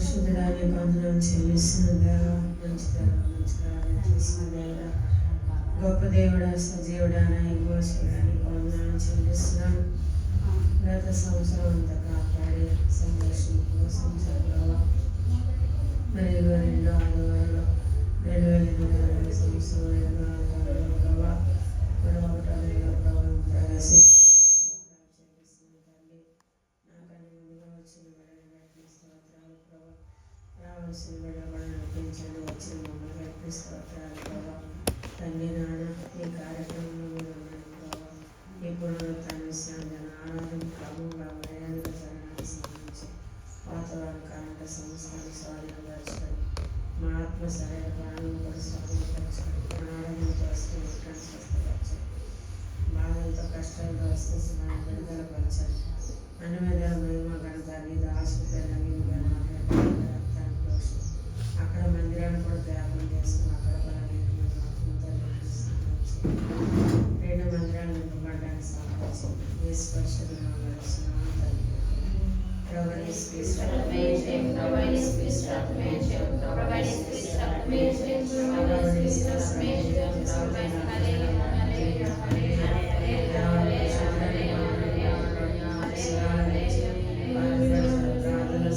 పరిశుద్ధుడానికి వందనం చెల్లిస్తుందా. మంచిదా చేస్తుందా. గొప్ప దేవుడా, సజీవుడా, ఇంకోసేయడానికి వందనం చెల్లిస్తున్నాను. గత సంవత్సరం అంతా కాపాడి సందేశం కోసం చదవ మరి 2 ఆదివారంలో 2022 సంవత్సరం 2 ఆదివారంలో ప్రభావ మరి 1వ నెల ప్రభావం రావాల్సిన విడబడి నడిపించండి. వచ్చిన మమ్మల్ని స్తోత్రాలు ప్రభావ. తండ్రి నాన్న ఈ కార్యక్రమంలో మీరు ఉన్నాను ప్రభావ. ఈ పునరుత్థాన విశ్రాంతి ఆరాధన క్రమంగా మర్యాదగా జరగాలని సంబంధించి వాతావరణ కారణ సంస్థలు స్వాధీనపరచుకొని మా ఆత్మ శరీర ప్రాణం కూడా స్వాధీనపరచుకొని ఆరోగ్యంతో వస్తే ముట్టని స్వస్థపరచండి. బాధలతో కష్టాలతో వస్తే విడుదలపరచండి. అన్ని విధాల మహిమ ఘనత అనేది ఆసుపత్రి అక్కడ మందిరాన్ని కూడా త్యాగం చేసుకుని అక్కడ రెండు మందిరాలు నింపబడడానికి సహాయించింది. ఏ స్పర్శంగా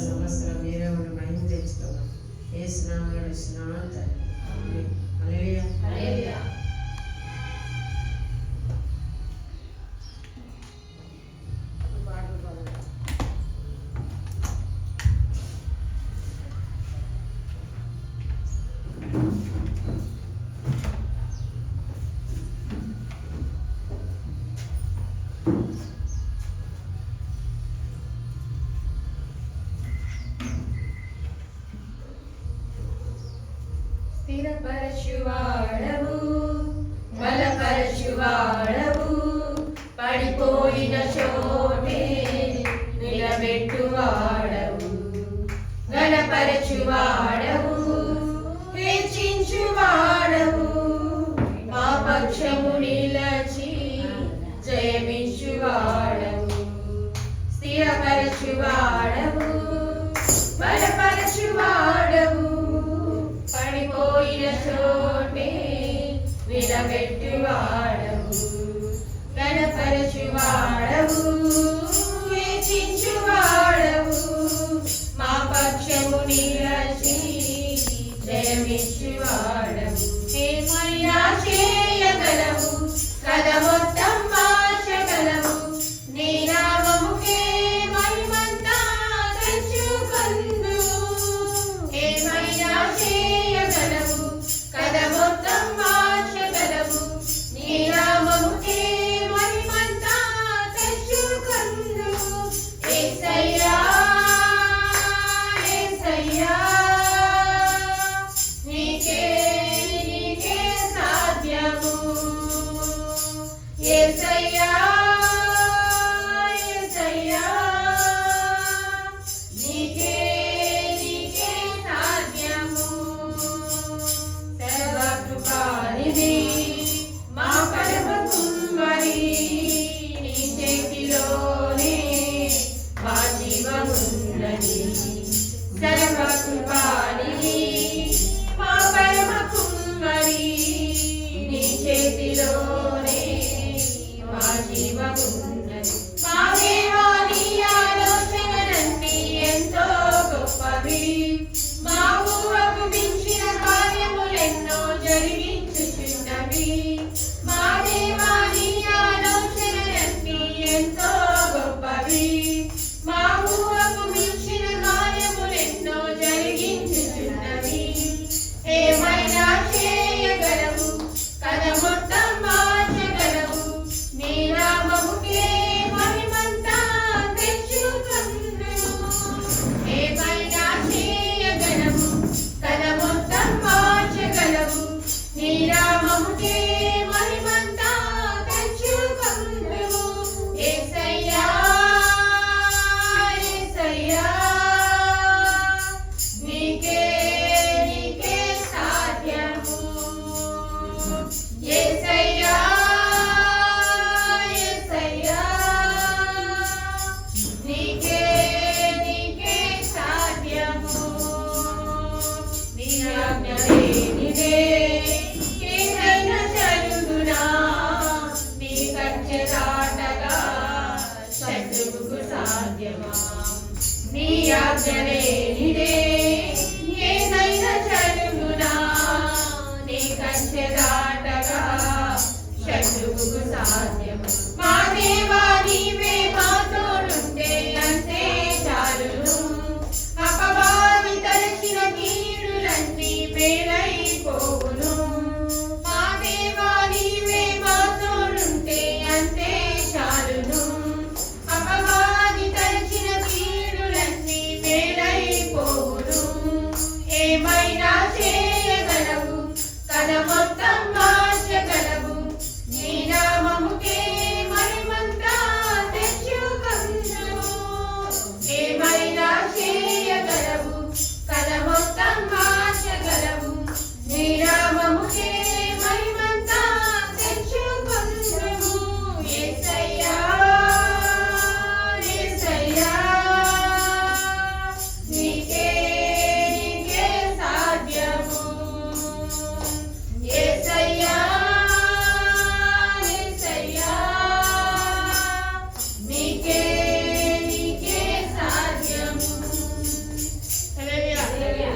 సంవత్సరం మీరే ఉండి మహిమ తెచ్చుకోవాలి. ఏ స్నానం స్నానం స్థిరపరచువాడవు, బలపరచువాడవు, పడిపోయిన చోటే నిలబెట్టువాడవు, గణపరచువాడవు, హెచ్చించువాడవు, మా పక్షము నిలచి జయమిచ్చువాడవు, స్థిరపరచువాడవు, బలపరచువాడవు, పడిపోయిన చోటే నిలబెట్టువాడవు, గణపరచువాడవు, హెచ్చించువాడవు, మా పక్షము నిలచి జయమిచ్చువాడవు. ఏమైనా చేయగలవు, కథ మొత్తం మార్చగలవు, నీ నామముకే మహిమంతా తెచ్చుకొందువు. ఏమైనా చేయగలవు, కథ మొత్తం మార్చగలవు, నీ నామముకే మహిమంతా తెచ్చుకొందువు. యేసయ్యా యేసయ్యా నీకే సాధ్యము. యేసయ్యా యేసయ్యా నీకే సాధ్యము. సర్వకృపానిధి మా పరమ కుమ్మరి, నీ చేతిలోనే మా జీవమున్నది. సర్వకృపానిధి మా పరమ కుమ్మరి, నీ చేతిలోనే మా జీవమున్నది. మా దేవా నీ ఆలోచనలన్నీ ఎంతో గొప్పవి, మా ఊహకు మించిన కార్యములెన్నో జరిగించుచున్నవి. మా దేవా నీ ఆలోచనలన్నీ ఎంతో గొప్పవి, మా ఊహకు మించిన కార్యములెన్నో జరిగించుచున్నవి. ఏమైనా చేయగలవు, కథ మొత్తం మార్చగలవు, నీ నామముకే మహిమంతా తెచ్చుకొందువు. ఏమైనా చేయగలవు, కథ మొత్తం మార్చగలవు, నీ సాధ్యలేనిదే ఏదైనా జరుగునా నీ కంచె దాటగా శత్రువుకు సాధ్యం మా దేవా నీవే మా తోడుంటే అంతే చాలును అపవాది తలచిన కీడులన్నీ మేలైపోవును మా దేవా నీవే మా తోడుంటే అంతే చాలును అపవాది తలచిన కీడులన్నీ మేలైపోవును ఏమైనా చేయగలవు కథ మొత్తం మార్చగలవు నీ నామముకే మహిమంతా తెచ్చుకొందుము ఏమైనా చేయగలవు కథ మొత్తం మార్చగలవు నీ నామముకే మహిమంతా తెచ్చుకొందుము యేసయ్యా యేసయ్యా నీకే నీకే సాధ్యము యేసయ్యా యేసయ్యా నీకే నీకే సాధ్యము హల్లెలూయా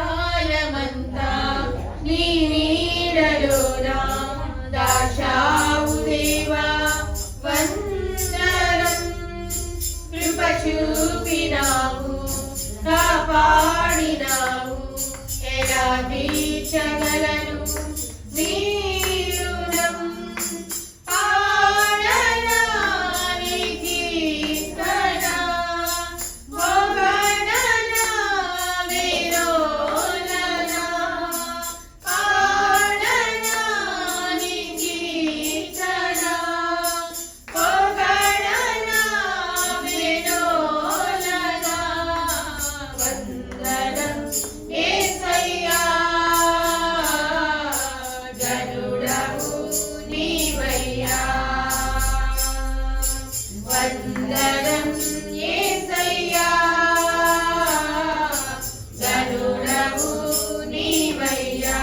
గతకాలమంతా నీ నీడలోనా దాచావు దేవా వందనం కృప చూపినావు కాపాడినావు ఎలా తీర్చగలను నీ రుణం పాడనా నీ కీర్తన పొగడనా విరోధనా పాడనా నీ కీర్తన పొగడనా విరోధనా వందనం యేసయ్యా గనుడవు నీవయ్యా వందనం యేసయ్యా గనుడవు నీవయ్యా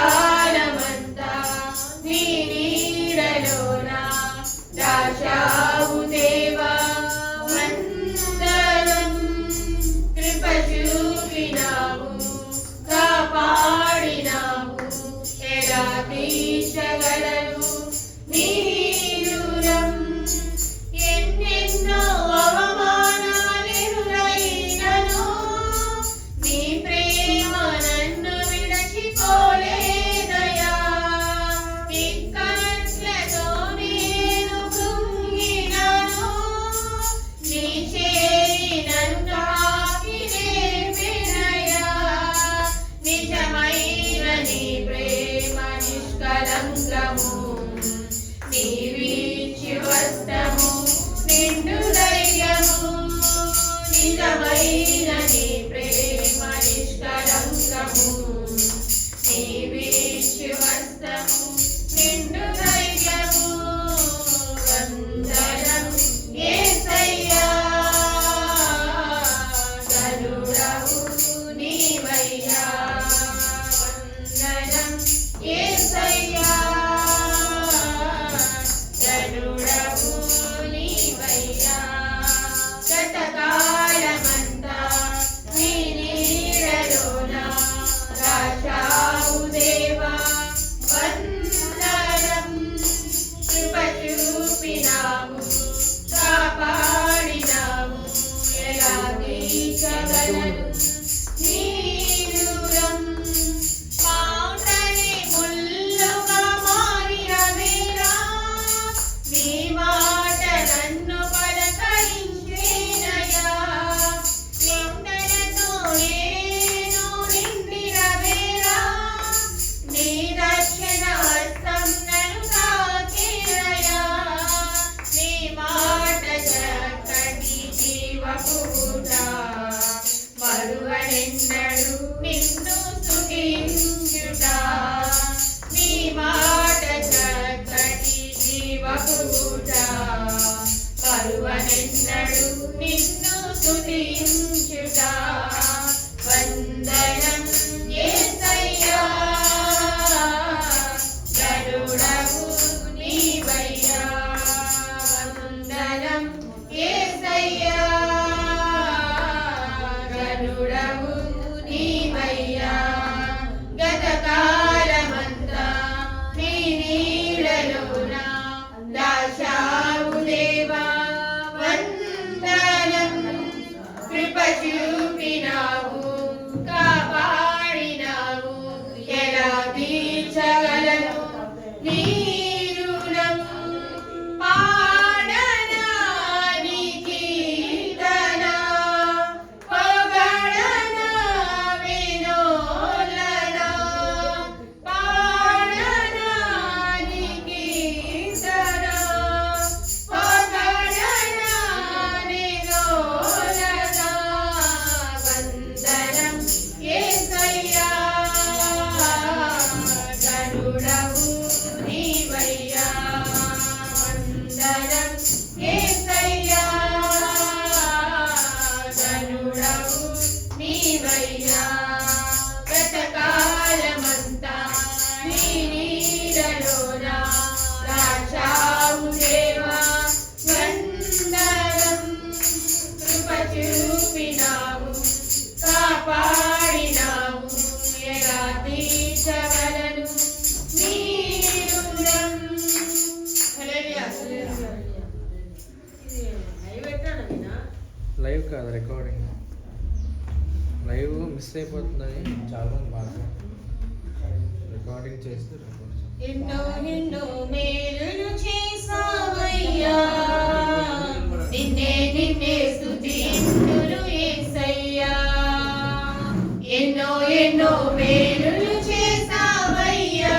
గతకాలమంతా నీ నీడలోనా దాచావు దేవా వందనం కృప చూపినావు కాపాడినావు ఎలా తీర్చగలను నీ రుణం ఎన్నెన్నో అవమానాలెదురైనను నీ ప్రేమ నన్ను విడచిపోలేదయా ఇక్కట్లతో నేను కృంగినను నీ చేయి నన్ను తాకి లేపినయా నిజమైన నీ ప్రేమ నిష్కలంకము నీవిచ్చి వస్తము నిండు ధైర్యము నిజమైన నీ ప్రేమ నిష్కలంకము నీవిచ్చి వస్తము నిండు ధైర్యము వందనం యేసయ్యా గనుడవు నీవయ్యా వందనం యేసయ్యా గనుడవు నీవయ్యా గతకాలమంతా నీ నీ రుణం పాడనా నీ కీర్తన పొగడనా వినోలనా పాడనా నీ కీర్తన పొగడనా వినోలనా వందనం యేసయ్యా గరుడవు నీవయ్యా వందనం యేసయ్యా గరుడవు నీవయ్యా గతకాలమంతా నీ నీడలోన రాచావు దేవా వందనం కృప చూపినావు కాపాడినావు ఎలా తీర్చగలను నీ రుణం. హల్లెలూయా, హల్లెలూయా. ఇది లైవ్ పెట్టాను నేనా? లైవ్ కాదు, రికార్డింగ్. లైవ్ మిస్ అయిపోతుందని చాలా మంది బాగా రికార్డింగ్ చేస్తే ఎన్నో ఎన్నో మేలులు చేసావయ్యా నిన్నే నిన్నే స్తుతింతును యేసయ్యా ఎన్నో ఎన్నో మేలులు చేసావయ్యా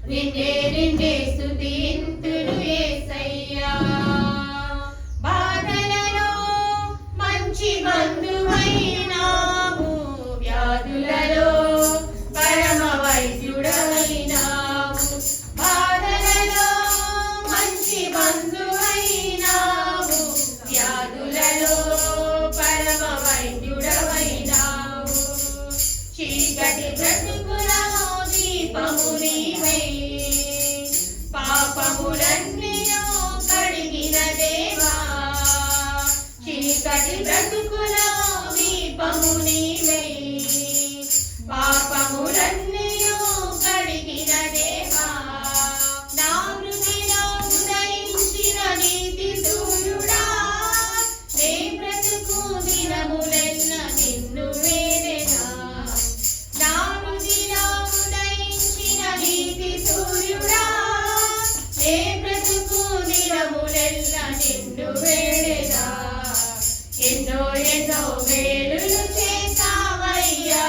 నిన్నే నిన్నే స్తుతింతును యేసయ్యా బాధలలో మంచి బంధువైనావు వ్యాధులలో పరమ వైద్యుడవైనావు బాధలలో మంచి బంధువైనావు వ్యాధులలో పరమ వైద్యుడవైనావు చీకటి బ్రతుకులో దీపము నీవై పాపములన్నీయో కడిగిన దేవా చీకటి బ్రతుకులో దీపము నీవై పాపములన్నీయో కడిగిన దేవా నా హృదయలో ఉదయించిన నీతి సూర్యుడా నే బ్రతుకు దినములెల్ల నిన్ను వేడెనా నా హృదయలో ఉదయించిన నీతి సూర్యుడా నే బ్రతుకు దినములెల్ల నిన్ను వేడెనా ఎన్నో ఎన్నో మేలులు చేసావయ్యా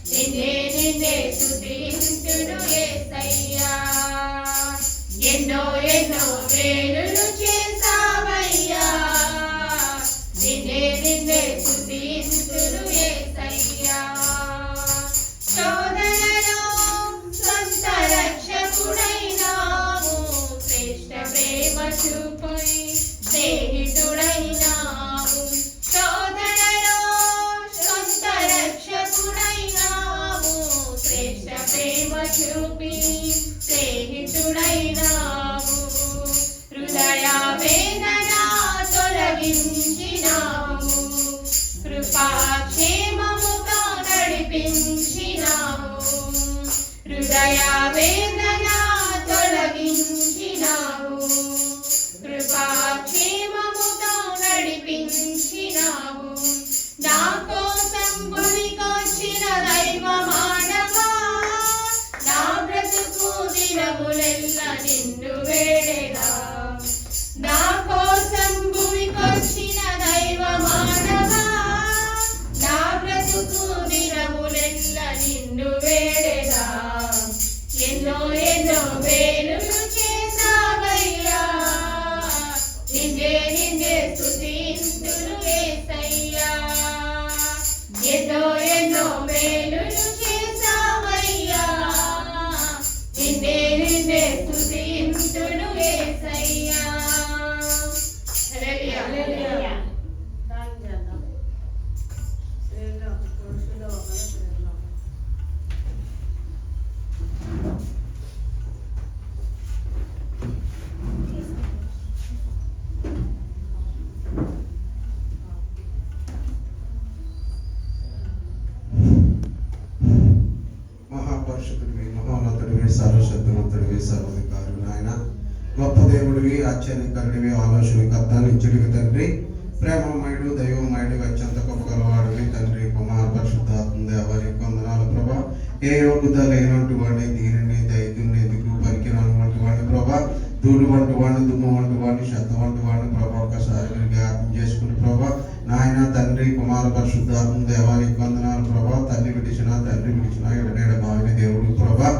నిన్నే నిన్నే స్తుతింతును యేసయ్యా ఎన్నో ఎన్నో మేలులు చేసావయ్యా నిన్నే నిన్నే స్తుతింతును యేసయ్యా శోధనలో సొంత రక్షకుడైనావు శ్రేష్ఠ ప్రేమ చూపై స్నేహితుడైనావు శోధనలో సొంత రక్షకుడైనావు శ్రేష్ఠ ప్రేమ చూపి స్నేహితుడైనావు హృదయ వేదన తొలగించినావు కృపాక్షేమముగా నడిపించినావు హృదయ వేదన తొలగించినావు కృపాక్షేమముగా నడిపించినావు నా కోసం భూమికొచ్చిన దైవ మానవా నా బ్రతుకు దినములెల్ల నిన్ను వేడెదా నా కోసం భూమికొచ్చిన దైవ మానవా నా బ్రతుకు దినములెల్ల నిన్ను వేడెదా ఎన్నో ఎన్నో వేలులు చేసావయ్యా నిన్నే నిన్నే స్తుతింతును యేసయ్యా ఎన్నో ఎన్నో వేలులు చేసావయ్యా నిన్నే నిన్నే స్తుతింతును యేసయ్యా హల్లెలూయా హల్లెలూయా మహాపరిషుడివి మహోన్నతుడివి సర్వశక్తిమంతుడివి సర్వాధికారి నాయన గొప్ప దేవుడివి ఆశ్చర్యకరుడివి ఆలోచనకర్త నిత్యుడివి తండ్రి ప్రేమమయుడు దైవమయుడు అత్యంత గొప్ప గలవాడివి తండ్రి కుమార పరిశుద్ధాత్మ దేవారి వందనాలు ప్రభా ఏ యోగ్యత లేనట్టు వాడిని, దీనిని దైత్యుని ఎందుకు పనికిరాని వంటి వాడిని ప్రభా, ధూళి వంటి వాడిని, దుమ్ము వంటి వాడిని, శబ్ద వంటి వాడిని ప్రభా ఒకసారి మీరు జ్ఞాపకం చేసుకుని ప్రభా, నాయన తండ్రి కుమార పరిశుద్ధాత్మ దేవానికి వందనాలు ప్రభా. తల్లి విడిచిన తండ్రి విడిచిన ఎడనేడ మావిన దేవుడు ప్రభా,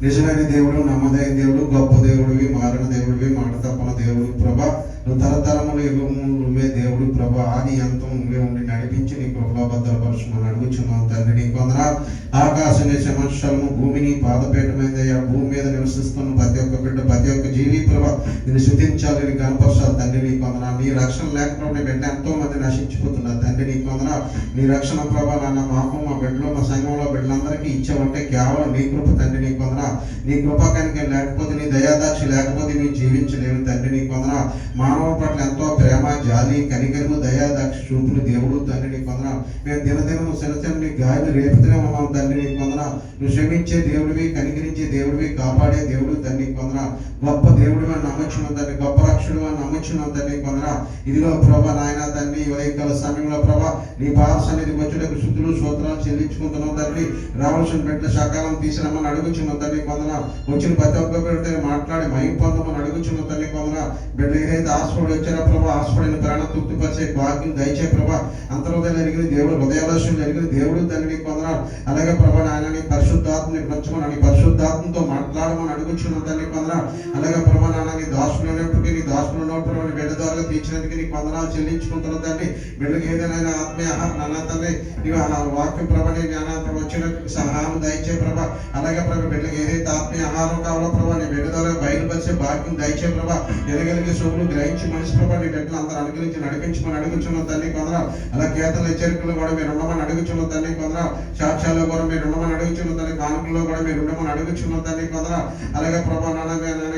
నిజమైన దేవుడు, నమ్మదైన దేవుడు, గొప్ప దేవుడివి, మారిన దేవుడివి, మాట తప్పన దేవుడు ప్రభా. నువ్వు తరతరములు యుగము నువ్వే దేవుడు ప్రభా, ఆది అంతం నువ్వే ఉండి నడిపించి నీ కృపలో భద్రపరచుమని అడుగుచున్నాం తండ్రి. నీ కొందనాలు ఆకాశమే సమస్యలను భూమిని పాదపీఠమైందయ్యా. భూమి మీద నివసిస్తున్న ప్రతి ఒక్క బిడ్డ, ప్రతి ఒక్క జీవి ప్రభా నేను శుద్ధించాలి, నీ కనపరచాలి తండ్రి. నీ కొందనాలు నీ రక్షణ లేకపోతే బిడ్డ ఎంతో మంది నశించిపోతున్నారు తండ్రి. నీ కొందనాలు నీ రక్షణ ప్రభా నాన్న మాకు, మా బిడ్డలో, మా సంఘంలో బిడ్డలందరికీ ఇచ్చావంటే కేవలం నీ కృప తండ్రి. నీ కొందనాలు నీ కృప కనుక లేకపోతే, నీ దయాదాక్షి లేకపోతే మేము జీవించలేము తండ్రి. నీ కొందనాలు మానవ పట్ల ఎంతో ప్రేమ, జాలి, కనికరము, దయాదాక్షి చూపులు దేవుడు తండ్రి. నీ కొందనాలు మేము దినదినము శనచని నీ గాయలు రేపుతూనే ఉన్నాం తండ్రి. నీ కొందనాలు నువ్వు క్షమించే దేవుడివి, కనికరించే దేవుడివి, కాపాడే దేవుడు తండ్రి. కొందనాలు గొప్ప దేవుడు అని నమ్మచ్చున్నాం తండ్రి, గొప్ప రక్షుడు అని నమ్మచ్చున్నాం తండ్రి. కొందనాలు ఇదిగో ప్రభా నాయన తండ్రి, ఉదయకాల సమయంలో ప్రభా నీ పాద సన్నిధికి వచ్చేటప్పుడు శుద్ధులు స్తోత్రాలు చెల్లించుకుంటున్నాం తండ్రి. రావాల్సిన బిడ్డ సకాలం తీసిరమ్మని అడుగుచున్నాం తండ్రి. కొందనాలు వచ్చిన ప్రతి ఒక్క బిడ్డతో మాట్లాడి మహిమ పొందమని అడుగుచున్నాం తండ్రి. కొందనాలు బిడ్డ ఏదైతే హాస్పిటల్ వచ్చారో ప్రభా, హాస్పిటల్ ప్రాణ తృప్తిపరిచే భాగ్యం దయచే ప్రభా. అంతర్హృదయం జరిగిన దేవుడు, హృదయాలస్యం జరిగిన దేవుడు తండ్రి. కొందనాలు అలాగే ప్రభా నాయన నీ పరిశుద్ధాత్మని పంచమని, నీ పరిశుద్ధాత్మతో మాట్లాడమని అడుగుచున్నాం తండ్రి. కొందనాలు అలాగే ప్రభా నాన్న నీ దాసులు ఉన్నప్పటికీ, నీ దాసులు ఉన్నప్పుడు నీ బిడ్డ ద్వారా తీర్చినందుకు నీ వందనాలు చెల్లించుకుంటున్నాం తండ్రి. బిడ్డకి ఏదైనా ఆత్మీయ ఆహారం నాన్న తండ్రి, నీ వాక్యం ప్రభా నీ జ్ఞానాంతం వచ్చిన సహాయం దయచే ప్రభా. అలాగే ప్రభా బిడ్డకి ఏదైతే ఆత్మీయ ఆహారం కావాలో ప్రభా నీ బిడ్డ ద్వారా బయలుపరిచే భాగ్యం దయచే ప్రభా. ఎనగలిగే సోములు గ్రహించి మనిషి ప్రభా నీ బిడ్డలు అందరూ అనుగ్రహించి నడిపించమని అడుగుచున్నాం తండ్రి. కొందరు అలా కేతల హెచ్చరికలు కూడా మీరు ఉండమని అడుగుచున్నాం తండ్రి. కొందరు సాక్ష్యాల్లో కూడా మీరు ఉండమని అడుగుచున్నాం తండ్రి. కానుకల్లో కూడా మీరు ఉండమని అడుగుచున్నాం తండ్రి. కొందరు అలాగే ప్రభా నాన్న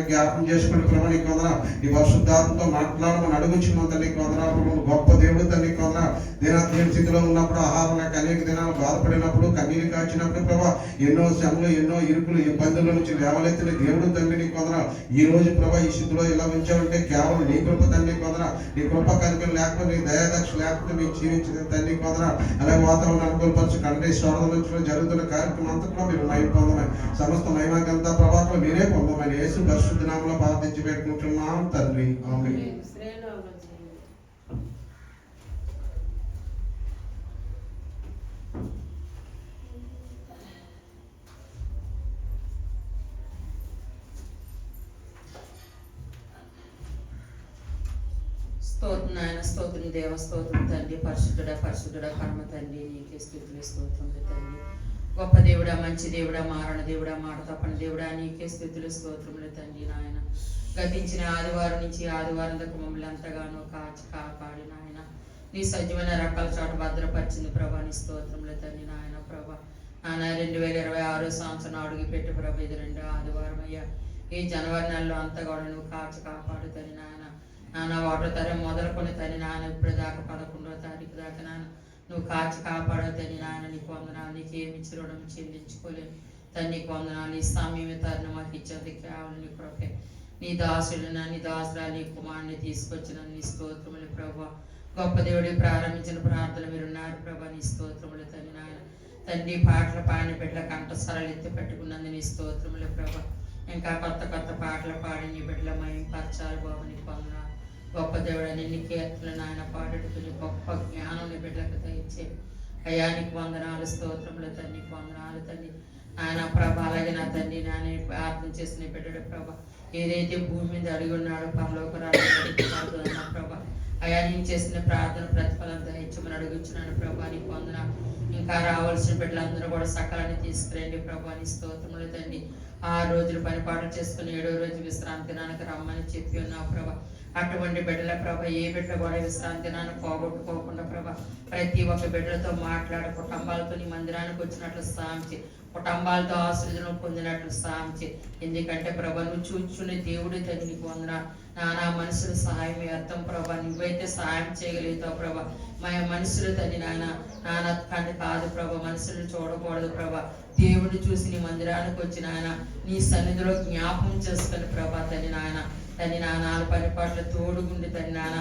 జ్ఞాపకం చేసుకుని ప్రభా నీ కొందరు నీ పరిశుద్ధాత్మతో మాట్లాడమని అడుగుచున్నాం తండ్రి. కొందరు గొప్ప దేవుడు తండ్రి. కొందరు దినాత్మీయ స్థితిలో ఉన్నప్పుడు, ఆహారం లేక అనేక దినాలు బాధపడినప్పుడు, కన్నీరు కాచినప్పుడు ప్రభా ఎన్నో శ్రమలు, ఎన్నో ఇరుకులు, ఇబ్బందుల నుంచి లేవలెత్తిన దేవుడు తండ్రి. నీ కొందరు ఈ రోజు ప్రభా ఈ స్థితిలో ఇలా ఉంచాలంటే కేవలం నీ కృప తండ్రి. కొందరు నీ కృప కనుక లేకపోతే, నీ దయాదక్ష లేకపోతే మీకు జీవించిన తండ్రి. కొందరు అలాగే వాతావరణం అనుకూలపరచు కంటే స్వార్థంలో జరుగుతున్న కార్యక్రమం అంతట్లో మీరు మహిమ పొందమని, సమస్త మహిమకంతా ప్రభావం మీరే పొందమని యేసు పరిశుద్ధ నామములో ప్రార్థించి పెట్టుకుంటున్నాం తండ్రి. ఆమేన్. స్తోత్రం నాయన, స్తోత్రం దేవ, స్తోత్రం తండ్రి. పరిశుద్ధుడా పరిశుద్ధుడా పరమ తండ్రి, నీకే స్తుతులు స్తోత్రములు తండ్రి. గొప్ప దేవుడా, మంచి దేవుడా, మారణ దేవుడా, మాట తప్పని దేవుడా, నీకే స్తుతులు స్తోత్రములు తండ్రి. నాయన గతించిన ఆదివారం నుంచి ఆదివారం దాకా మమ్మల్ని ఎంతగానో కాచి కాపాడి నాయన నీ సజ్జమైన రకాల చోట భద్రపరిచింది ప్రభా. నీ స్తోత్రములు తండ్రి. నాయన ప్రభా నాన్న 2026 సంవత్సరం అడుగు పెట్టి ప్రభా, ఇది 2వ ఆదివారం అయ్యా. ఈ జనవరి నెలలో అంతా కూడా నువ్వు కాచి కాపాడు తండ్రి. నాయన 1వ తారీఖు మొదలుకొని తండ్రి నాన్న ఇప్పుడు దాకా 11వ తారీఖు దాకా నాన్న నువ్వు కాచి కాపాడవు తండ్రి. నాయన నీకు వందనాలు, నీకు ఏమి ఇచ్చి రుణం చెల్లించుకోలేను తండ్రి. నీకు వందనాలు. ఈ సమయం తరుణం మాకు ఇచ్చేది కేవలం నీ కృపే. నీ దాసుడు నీ దాసురా నీ కుమారుని తీసుకొచ్చిన నీ స్తోత్రములు ప్రభా. గొప్ప దేవుడి ప్రారంభించిన ప్రార్థన మీరున్నారు ప్రభా. నీ స్తోత్రములు తండ్రి. నాయన తండ్రి పాటలు పాడిన బిడ్డల కంఠస్వరాలు ఎత్తి పెట్టుకున్నందు నీ స్తోత్రములు ప్రభా. ఇంకా కొత్త కొత్త పాటలు పాడి నీ బిడ్డల మహిమపరచాలి బాబు. నీకు వందనాలు. గొప్ప దేవుడని నీ కీర్తనలు నాయన పాడేటప్పుడు గొప్ప జ్ఞానం నీ బిడ్డలకు దయచే అయ్యా. నీకు వందనాలు, స్తోత్రములు తండ్రి. నీకు వందనాలు తండ్రి. ఆయన ప్రభా అలాగే నా తండ్రి నాన్న ప్రార్థన చేసిన బిడ్డడు ప్రభా ఏదైతే భూమి మీద అడిగి ఉన్నాడో పరలోక రాజు అన్న ప్రభా అయ్యా నేను చేసిన ప్రార్థన ప్రతిఫలం దయచమని అడుగుచున్నాను ప్రభా. నీకు వందనాలు. ఇంకా రావాల్సిన బిడ్డలందరూ కూడా సకలాన్ని తీసుకురండి ప్రభా. నీ స్తోత్రములు తండ్రి. 6 రోజులు పనిపాటు చేసుకుని 7వ రోజు విశ్రాంతి దినానికి రమ్మని చెప్పి ఉన్నావు ప్రభా. అటువంటి బిడ్డల ప్రభ ఏ బిడ్డ కూడా విశ్రాంతి దినాన్ని పోగొట్టుకోకుండా ప్రభా ప్రతి ఒక్క బిడ్డలతో మాట్లాడి కుటుంబాలతో నీ మందిరానికి వచ్చినట్లు సాంచి, కుటుంబాలతో ఆశీర్వదనం పొందినట్లు సాంచి. ఎందుకంటే ప్రభా నువ్వు చూచుకునే దేవుడి తండ్రి. నీకు వందనాలు. నానా మనుషుల సహాయం అర్థం ప్రభా. నువ్వైతే సహాయం చేయగలుగుతావు ప్రభా. మా మనుషులు తండ్రి నాన్న కంటే కాదు ప్రభా. మనుషులు చూడకూడదు ప్రభా. దేవుడిని చూసి నీ మందిరానికి వచ్చి నాయన నీ సన్నిధిలో జ్ఞాపకం చేసుకుని ప్రభా తండ్రి నాయన తండ్రి నాన్న పరిపాట్ల తోడుగుండి తండ్రి నాన్న.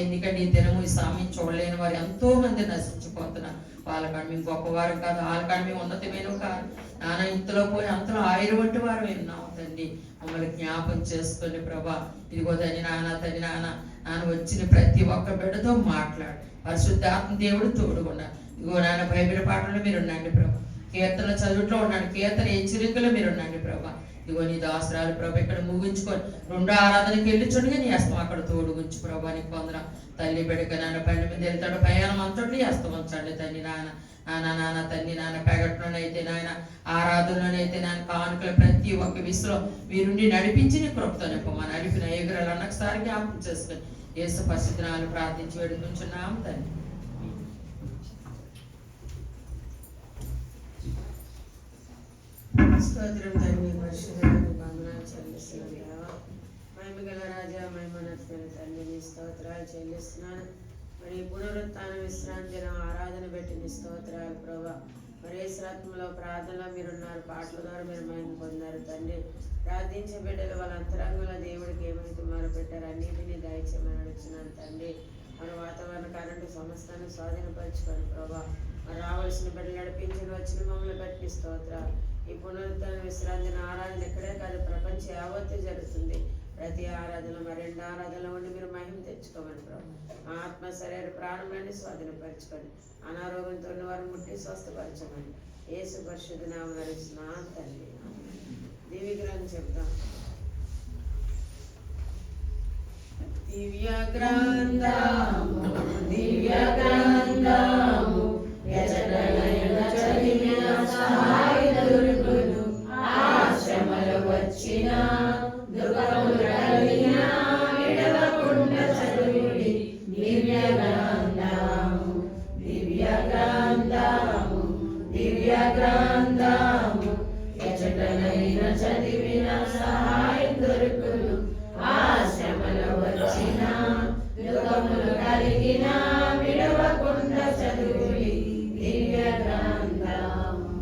ఎందుకంటే ఈ దినము ఈ సమయం చూడలేని వారు ఎంతో మంది నశించిపోతున్నారు. వాళ్ళకాడ మేము గొప్పవారు కాదు, వాళ్ళకాడ మేము ఉన్నతమేనో కాదు నాన్న. ఇంతలో పోయి అంతలో ఆయన వంటి వారు విన్నాము తండ్రి. మమ్మల్ని జ్ఞాపం చేసుకొని ప్రభా, ఇదిగో తండ్రి నాన్న వచ్చిన ప్రతి ఒక్క బిడ్డతో మాట్లాడు. పరిశుద్ధాత్మ దేవుడు తోడుకున్నా. ఇదిగో నాన్న బైబిల్ పాటలు మీరు ఉండండి ప్రభా, కీర్తన చదువుట్లో ఉండండి, కీర్తన హెచ్చరికలు మీరు ఉండండి ప్రభా. ఇదిగో నీ దాసరాలు ప్రభా ఇక్కడ ముగించుకొని 2వ ఆరాధనకి వెళ్ళిచుండగా నీ హస్తం అక్కడ తోడుగుంచు ప్రభా. నీకు పొందరా తల్లి బిడ్డక నాన్న బండి మీద వెళ్తాడు ప్రయాణం అంతటి నీ హస్తం ఉంచండి తండ్రి. నాన్న తండ్రి పెగట్లోనైతే నాయన ఆరాధనలోనైతే నాన్న కానుకలు ప్రతి ఒక్క విసులో వీరుండి నడిపించి నీ కృపతో నింపమా. నడిపిన ఎగురాలు అన్నకసారి జ్ఞాపకం చేసుకొని యేసు పరిశుద్ధనాలు ప్రార్థించి వేడుకుంటున్నాము తండ్రి. స్తోత్రం తండ్రి, పరిశుద్ధులకు వందనాలు చెల్లిస్తున్నాను దేవా. మహిమ గల రాజా, మహిమోన్నతుడైన తండ్రి నీ స్తోత్రాలు చెల్లిస్తున్నాను. మరి పునరుత్థాన విశ్రాంతి దినం ఆరాధన పెట్టి నీ స్తోత్రాలు ప్రభా. మరి యేసురత్నంలో ప్రార్థనలో మీరున్నారు, పాటల ద్వారా మీరు మహిమ పొందారు తండ్రి. ప్రార్థించే బిడ్డలు వాళ్ళ అంతరంగంలో దేవుడికి ఏమైతే మొదలుపెట్టారు అన్నింటినీ దయచేయమని అడుగుతున్నాను తండ్రి. మన వాతావరణ కరెంటు సమస్తాన్ని స్వాధీనపరచుకోండి ప్రభా. మరి రావాల్సిన బిడ్డలు నడిపించిన వచ్చిన మమ్మల్ని బట్టి స్తోత్రాలు. ఈ పునరుత్థాన విశ్రాంతి ఆరాధన ఎక్కడే కాదు, ప్రపంచం యావత్తు జరుగుతుంది. ప్రతి ఆరాధన మరి 2 ఆరాధనలో ఉండి మీరు మహిమ తెచ్చుకోమని ప్రభు. మా ఆత్మ శరీర ప్రాణాన్ని స్వాధీనపరచుకోండి. అనారోగ్యంతో ఉన్న వారిని ముట్టి స్వస్థపరచమని యేసు పరిశుద్ధ నామమున అడుగుతున్నాను తండ్రి. దివ్యగ్రంథం చెప్తాం. దివ్య గ్రంథము చదివిన సహాయ దొరుకును. ఆశ్రమలు వచ్చిన దుఃఖములు కలిగిన విడవకుండా చదువుడి. దివ్య గ్రంథము ఎచటనైన చదివిన సహాయం దొరుకును. ఆశ్రమలు వచ్చిన దుఃఖములు కలిగిన విడవకుండా చదువుడి. దివ్య గ్రంథము.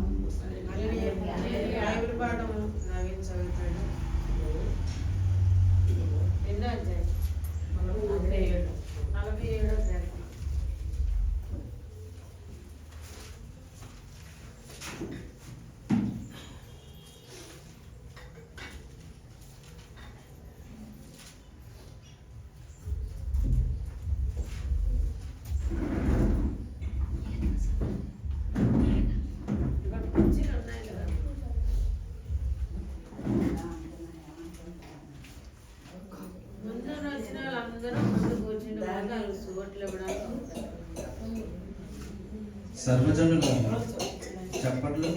బైబిల్ పాఠము నవీన్ చదువుతాడు. 2వ అధ్యాయం 47వ గ్రంథం. సర్వజనులు చప్పట్లు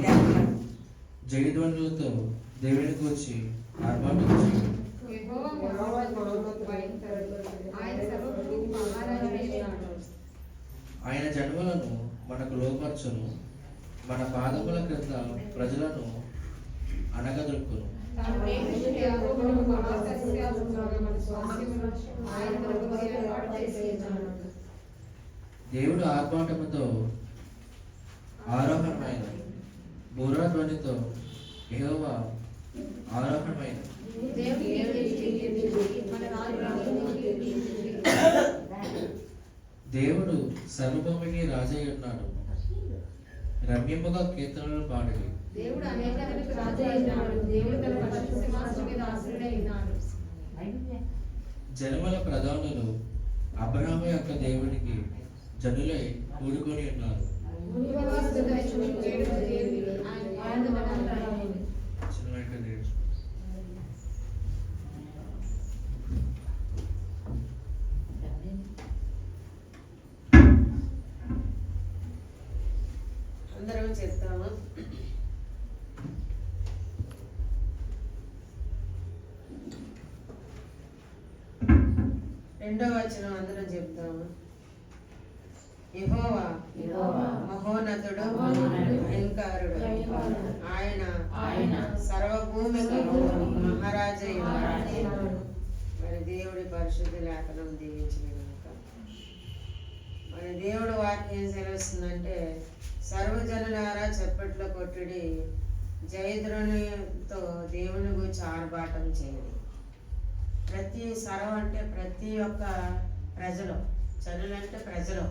జయధ్వనులతో దేవునికి వచ్చి ఆర్భాటం చేయండి. ఆయన జన్మలను మనకు లోపరచును, మన పాదముల క్రింద ప్రజలను అనగదొక్కును. దేవుడు ఆర్భాటముతో ఆరోహణమైన బూరాధ్వనితో యెహోవా ఆరోహణమైన. దేవుడు సర్వభూమికి రాజై ఉన్నాడు. రమ్యముగా కీర్తనలు పాడేవి. దేవుడు అనేకులకు రాజు అయినాడు. దేవుడు తన పరిశుద్ధ సింహాసనం మీద ఆసీనుడై ఉన్నాడు. జనముల ప్రధానులు అబ్రహాము యొక్క దేవునికి జనులై కూడుకొని ఉన్నారు. అందరం చెప్తాము. రెండవ వచనం అందరం చెప్తాము. యెహోవా మహోన్నతుడు, భయంకరుడు. ఆయన సర్వభూమికి మహారాజై ఉన్నాడు. మరి దేవుడి పరిశుద్ధ లేఖనం దీవించిన కనుక మరి దేవుడు వాక్యం ఏం సెలవుస్తుందంటే, సర్వజనులారా చప్పట్లు కొట్టుడి, జయధ్వనితో దేవుని గురించి ఆర్భాటం చేయండి. అంటే ప్రతి ఒక్క ప్రజలు, జనులంటే ప్రజలు,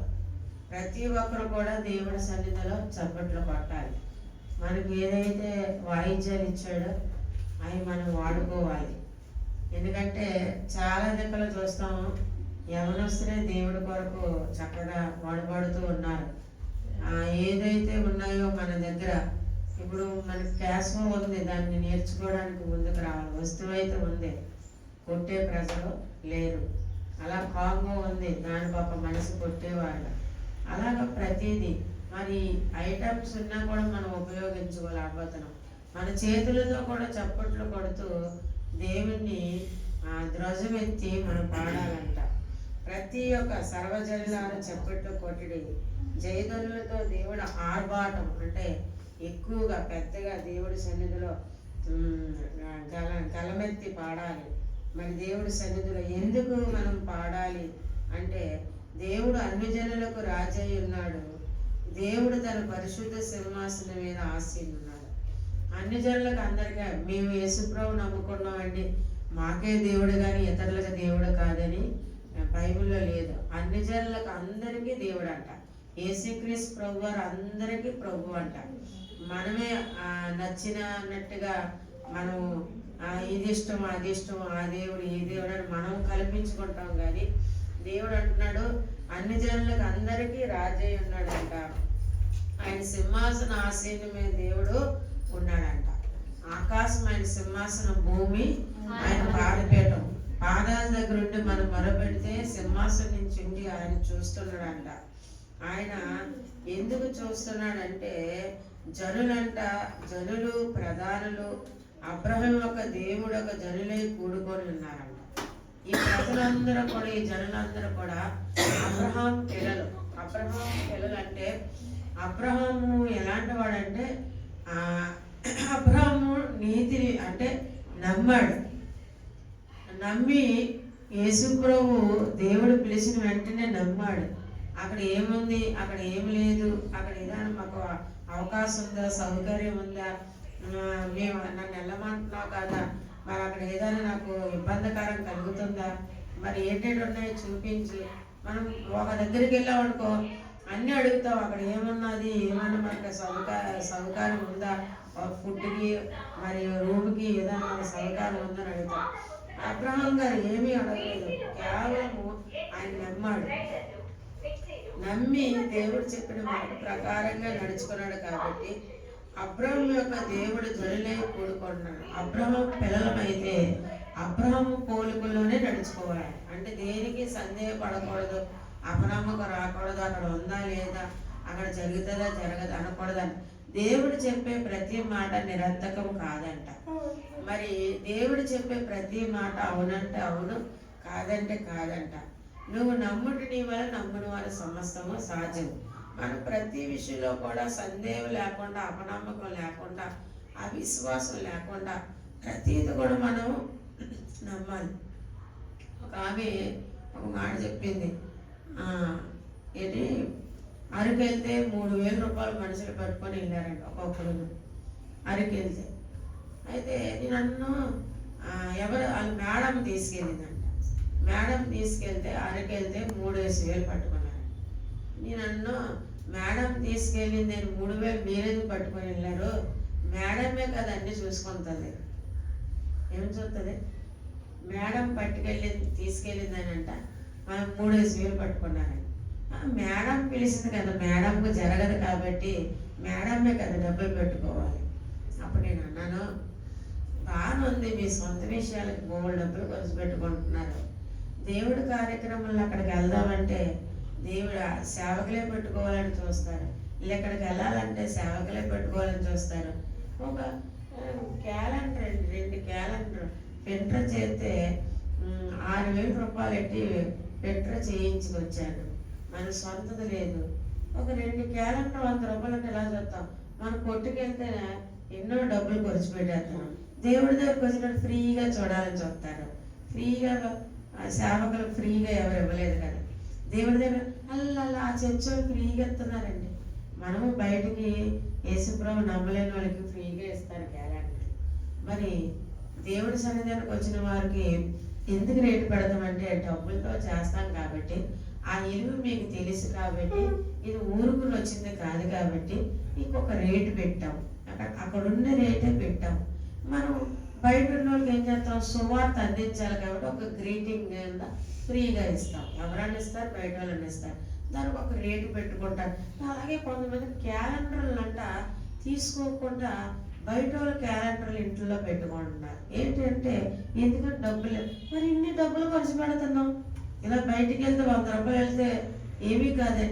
ప్రతి ఒక్కరు కూడా దేవుడి సన్నిధిలో చప్పట్లు కొట్టాలి. మనకి ఏదైతే వాయిద్యాలు ఇచ్చాడో అవి మనం వాడుకోవాలి. ఎందుకంటే చాలా దగ్గర చూస్తాము, యవనస్తులే దేవుడి కొరకు చక్కగా వాడబడుతూ ఉన్నారు. ఏదైతే ఉన్నాయో మన దగ్గర, ఇప్పుడు మనకి క్యాష్ ఉంది, దాన్ని నేర్చుకోవడానికి ముందుకు రావాలి. వస్తువు అయితే ఉంది, కొట్టే ప్రజలు లేరు. అలా కాంగో ఉంది, దాని పాప మనసు కొట్టేవాళ్ళు. అలాగ ప్రతిదీ మరి ఐటమ్స్ ఉన్నా కూడా మనం ఉపయోగించుకోవాలి. అబద్ధనం మన చేతులతో కూడా చప్పట్లు కొడుతూ దేవుణ్ణి ధ్వజమెత్తి మనం పాడాలంట. ప్రతి ఒక్క సర్వజనులారా చప్పట్లు కొట్టడి, జయధ్వనులతో దేవుడు ఆర్భాటం అంటే ఎక్కువగా పెద్దగా దేవుడి సన్నిధిలో గలమెత్తి పాడాలి. మరి దేవుడి సన్నిధిలో ఎందుకు మనం పాడాలి అంటే, దేవుడు అన్ని జనులకు రాజై ఉన్నాడు. దేవుడు తన పరిశుద్ధ సింహాసనం మీద ఆసీనున్నాడు. అన్ని జనులకు అందరికీ మేము యేసుప్రభు నమ్ముకున్నామండి, మాకే దేవుడు కానీ ఇతరులకు దేవుడు కాదని బైబిల్లో లేదు. అన్ని జనులకు అందరికీ దేవుడు అంట. యేసుక్రీస్తు ప్రభు వారు అందరికీ ప్రభు అంట. మనమే నచ్చినట్టుగా మనం ఇది ఇష్టం అది ఇష్టం, ఆ దేవుడు ఈ దేవుడు అని మనం కల్పించుకుంటాం. కానీ దేవుడు అంటున్నాడు అన్ని జనులకు అందరికీ రాజై ఉన్నాడంట. ఆయన సింహాసన ఆసీనం మీద దేవుడు ఉన్నాడంట. ఆకాశం ఆయన సింహాసనం, భూమి ఆయన పాదపీఠం. పాదాల దగ్గర ఉండి మనం మొరపెడితే సింహాసనం నుంచి ఉండి ఆయన చూస్తున్నాడంట. ఆయన ఎందుకు చూస్తున్నాడంటే, జనులు ప్రధానులు అబ్రహం యొక్క దేవుడు ఒక జనులై కూడుకొని ఉన్నారంట. ఈ ప్రజలందరూ కూడా, ఈ జనులందరూ కూడా అబ్రహాం పిల్లలు. అబ్రహాం పిల్లలు అంటే, అబ్రహాము ఎలాంటి వాడంటే, అబ్రహాము నీతిని అంటే నమ్మాడు. నమ్మి యేసుప్రభు దేవుడు పిలిచిన వెంటనే నమ్మాడు. అక్కడ ఏముంది, అక్కడ ఏమి లేదు, అక్కడ ఏదైనా మాకు అవకాశం ఉందా, సౌకర్యం ఉందా, మేము నన్ను వెళ్ళమంటున్నావు కదా, మరి అక్కడ ఏదైనా నాకు ఇబ్బందికరం కలుగుతుందా, మరి ఏంటంటే ఉన్నాయో చూపించి. మనం ఒక దగ్గరికి వెళ్ళామనుకో, అన్నీ అడుగుతాం, అక్కడ ఏమున్నది, ఏమన్నా మనకు సౌకర్యం ఉందా, ఫుడ్కి మరి రూమ్కి ఏదైనా మనకు సౌకర్యం ఉందని అడుగుతాం. అబ్రహాం గారు ఏమీ అడగలేదు, కేవలము ఆయన నమ్మాడు. నమ్మి దేవుడు చెప్పిన మాట ప్రకారంగా నడుచుకున్నాడు. కాబట్టి అబ్రహాం యొక్క దేవుడు జనులై కూడుకున్నాడు. అబ్రహాం పిల్లలమైతే అబ్రహాం పోలికల్లోనే నడుచుకోవాలి. అంటే దేనికి సందేహపడకూడదు, అపనమ్మకం రాకూడదు, అక్కడ ఉందా లేదా, అక్కడ జరుగుతుందా జరగదు అనకూడదని. దేవుడు చెప్పే ప్రతి మాట నిరర్థకం కాదంట. మరి దేవుడు చెప్పే ప్రతి మాట అవునంటే అవును, కాదంటే కాదంట. నువ్వు నమ్ముటి నీ వల్ల నమ్ముని వాళ్ళ సమస్తము సాధ్యం. మనం ప్రతి విషయంలో కూడా సందేహం లేకుండా, అపనమ్మకం లేకుండా, అవిశ్వాసం లేకుండా ప్రతిది కూడా మనం నమ్మాలి. ఒక ఆమె ఒక మాట చెప్పింది, ఏంటి అరకెళ్తే 3,000 రూపాయలు మనుషులు పట్టుకొని వెళ్ళారంట ఒక్కొక్కరు అరకెళ్తే. అయితే నన్ను ఎవరు వాళ్ళ మేడం తీసుకెళ్ళిందంట. మేడం తీసుకెళ్తే అరకెళ్తే 3,000 పట్టుకున్నారు. నన్ను మేడం తీసుకెళ్ళింది, నేను 3,000 మీరెందుకు పట్టుకొని వెళ్ళారు, మేడమే కదా అన్నీ చూసుకుంటుంది. ఏం చూస్తుంది, మేడం తీసుకెళ్ళిందనంట, మనం 3,000 పట్టుకున్నారని. మేడం పిలిచింది కదా, మేడంకు జరగదు కాబట్టి మేడమే కదా డబ్బులు పెట్టుకోవాలి. అప్పుడు నేను అన్నాను, బాగానే ఉంది, మీ సొంత విషయాలకు బోల్డ్ డబ్బులు ఖర్చు పెట్టుకుంటున్నారు. దేవుడి కార్యక్రమాల్లో అక్కడికి వెళ్దామంటే దేవుడు సేవకులే పెట్టుకోవాలని చూస్తారు, వీళ్ళు ఎక్కడికి వెళ్ళాలంటే సేవకులే పెట్టుకోవాలని చూస్తారు. ఒక క్యాలెండర్, 2 క్యాలెండర్ పెంటర్ చేస్తే 6,000 రూపాయలు ఎట్టి పెంటర్ చేయించుకొచ్చాను. మన సొంతది లేదు. ఒక 2 క్యాలెండర్ 100 రూపాయలు అంటే ఎలా చూస్తాం. మనం కొట్టుకెళ్తే ఎన్నో డబ్బులు ఖర్చు పెట్టేస్తున్నాం. దేవుడి దగ్గరకు వచ్చినట్టు ఫ్రీగా చూడాలని చూస్తారు. ఫ్రీగా సేవకులకు ఫ్రీగా ఎవరు ఇవ్వలేదు కదా. దేవుడి దగ్గర అలా ఆ చర్చ్ వాళ్ళు ఫ్రీగా ఇస్తున్నారండి. మనము బయటికి యేసుప్రభు నమ్మలేని వాళ్ళకి ఫ్రీగా ఇస్తారు క్యాలెండర్. మరి దేవుడి సన్నిధానికి వచ్చిన వారికి ఎందుకు రేటు పెడతామంటే, డబ్బులతో చేస్తాం కాబట్టి, ఆ ఇల్లు మీకు తెలుసు కాబట్టి, ఇది ఊరుకుని వచ్చింది కాదు కాబట్టి ఇంకొక రేటు పెట్టాం. అక్కడ ఉన్న రేటే పెట్టాం. మనం బయట ఉన్న వాళ్ళకి ఏం చేస్తాం, సువార్త అందించాలి కాబట్టి ఒక గ్రీటింగ్ కింద ఫ్రీగా ఇస్తాం. ఎవరైనా ఇస్తారు, బయట వాళ్ళని ఇస్తారు, దానికి ఒక రేటు పెట్టుకుంటారు. అలాగే కొంతమంది క్యాలెండర్లు అంట తీసుకోకుండా బయట వాళ్ళ క్యాలెండర్లు ఇంట్లో పెట్టుకుంటున్నారు. ఏంటంటే ఎందుకంటే డబ్బులు, మరి ఇన్ని డబ్బులు ఖర్చు పెడుతున్నాం, ఇలా బయటికి వెళ్తే 100 రూపాయలు వెళ్తే ఏమీ కాదండి.